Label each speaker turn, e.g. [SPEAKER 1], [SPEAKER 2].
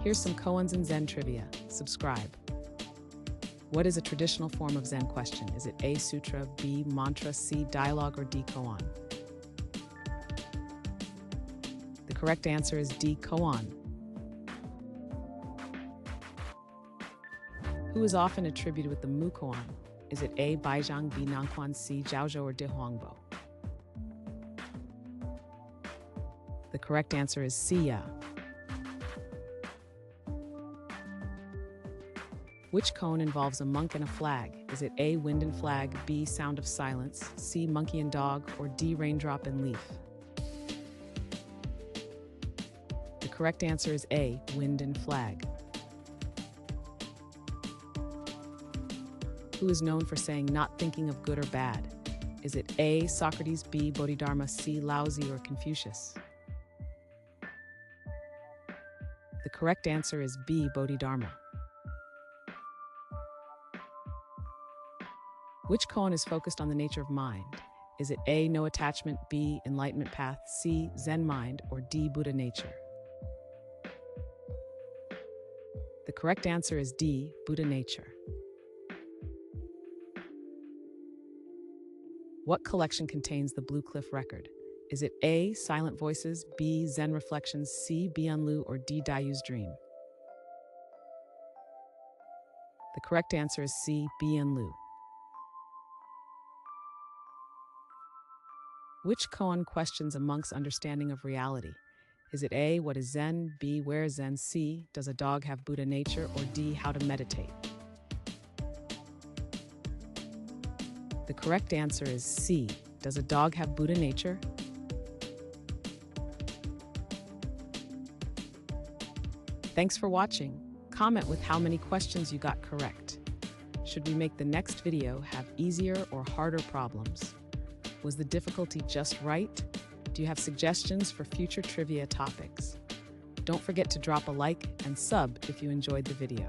[SPEAKER 1] Here's some koans and Zen trivia. Subscribe. What is a traditional form of Zen question? Is it A. Sutra, B. Mantra, C. Dialogue, or D. Koan? The correct answer is D. Koan. Who is often attributed with the Mu koan? Is it A. Baizhang, B. Nanquan, C. Zhaozhou, or De Huangbo? The correct answer is C. Ya. Which koan involves a monk and a flag? Is it A. Wind and flag, B. Sound of silence, C. Monkey and dog, or D. Raindrop and leaf? The correct answer is A. Wind and flag. Who is known for saying not thinking of good or bad? Is it A. Socrates, B. Bodhidharma, C. Laozi, or Confucius? The correct answer is B. Bodhidharma. Which koan is focused on the nature of mind? Is it A. No attachment, B. Enlightenment path, C. Zen mind, or D. Buddha nature? The correct answer is D. Buddha nature. What collection contains the Blue Cliff record? Is it A. Silent Voices, B. Zen Reflections, C. Bianlu, or D. Dayu's Dream? The correct answer is C. Bianlu. Which koan questions a monk's understanding of reality? Is it A. What is Zen, B. Where is Zen, C. Does a dog have Buddha nature, or D. How to meditate? The correct answer is C. Does a dog have Buddha nature? Thanks for watching. Comment with how many questions you got correct. Should we make the next video have easier or harder problems? Was the difficulty just right? Do you have suggestions for future trivia topics? Don't forget to drop a like and sub if you enjoyed the video.